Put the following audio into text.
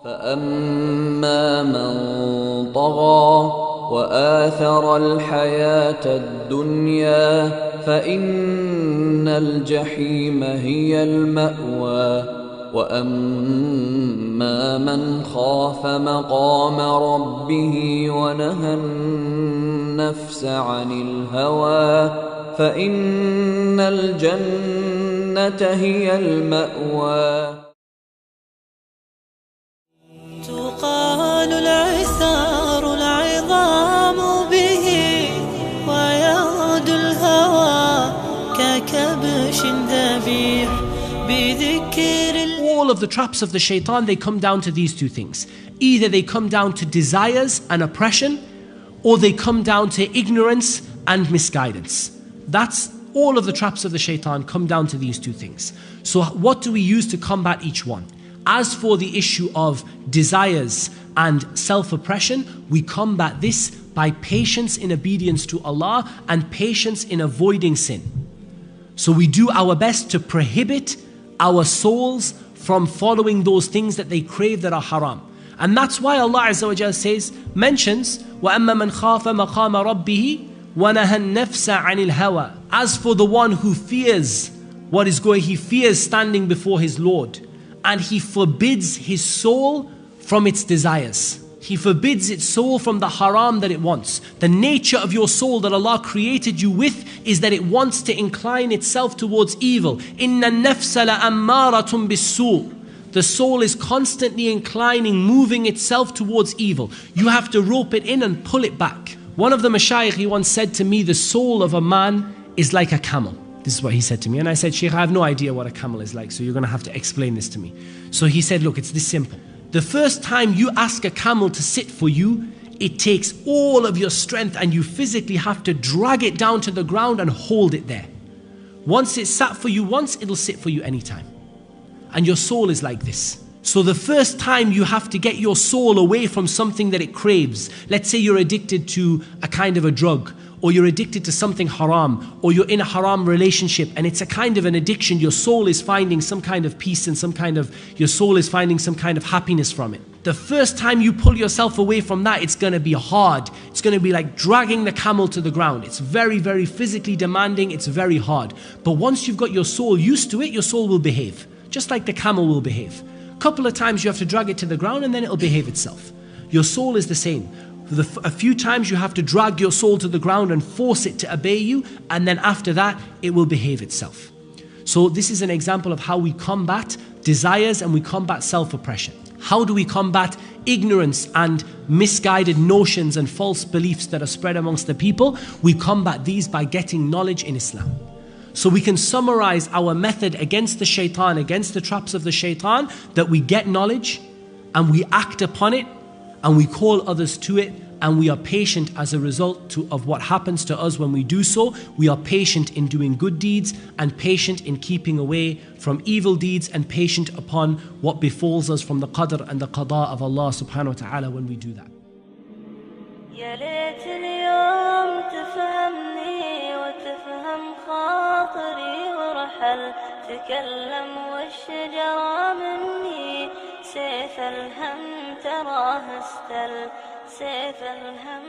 فأما من طغى وآثر الحياة الدنيا فإن الجحيم هي المأوى وأما من خاف مقام ربه ونهى النفس عن الهوى فإن الجنة هي المأوى. تقال العثار العظام به ويغدو الهوى ككبش ذبيح بذكر. All of the traps of the shaitan, they come down to these two things. Either they come down to desires and oppression, or they come down to ignorance and misguidance. That's all of the traps of the shaitan come down to these two things. So what do we use to combat each one? As for the issue of desires and self-oppression, we combat this by patience in obedience to Allah and patience in avoiding sin. So we do our best to prohibit our souls from following those things that they crave that are haram. And that's why Allah Azza wa Jal mentions وَأَمَّا مَنْ خَافَ مَقَامَ رَبِّهِ وَنَهَى النَّفْسَ عَنِ الْهَوَى. As for the one who fears what is going, he fears standing before his Lord, and he forbids his soul from its desires. He forbids its soul from the haram that it wants. The nature of your soul that Allah created you with is that it wants to incline itself towards evil. إِنَّ النَّفْسَ لَأَمَّارَةٌ بِالسُّوءِ. The soul is constantly inclining, moving itself towards evil. You have to rope it in and pull it back. One of the mashayikh, he once said to me, the soul of a man is like a camel. This is what he said to me. And I said, Shaykh, I have no idea what a camel is like, so you're going to have to explain this to me. So he said, look, it's this simple. The first time you ask a camel to sit for you, it takes all of your strength and you physically have to drag it down to the ground and hold it there. Once it's sat for you once, it'll sit for you anytime. And your soul is like this. So the first time you have to get your soul away from something that it craves. Let's say you're addicted to a kind of a drug, or you're addicted to something haram, or you're in a haram relationship and it's a kind of an addiction. Your soul is finding some kind of peace and your soul is finding some kind of happiness from it. The first time you pull yourself away from that, it's going to be hard. It's going to be like dragging the camel to the ground. It's very, very physically demanding. It's very hard. But once you've got your soul used to it, your soul will behave, just like the camel will behave. A couple of times you have to drag it to the ground and then it'll behave itself. Your soul is the same. A few times you have to drag your soul to the ground and force it to obey you, and then after that it will behave itself. So this is an example of how we combat desires and we combat self-oppression. How do we combat ignorance and misguided notions and false beliefs that are spread amongst the people? We combat these by getting knowledge in Islam. So we can summarize our method against the shaitan, against the traps of the shaitan, that we get knowledge and we act upon it and we call others to it, and we are patient as a result of what happens to us when we do so. We are patient in doing good deeds and patient in keeping away from evil deeds and patient upon what befalls us from the qadr and the qada of Allah subhanahu wa ta'ala when we do that. يا ليت اليوم تفهمني وتفهم خاطري ورحل تكلم والشجرة مني سيف الهم تراه استل سيف الهم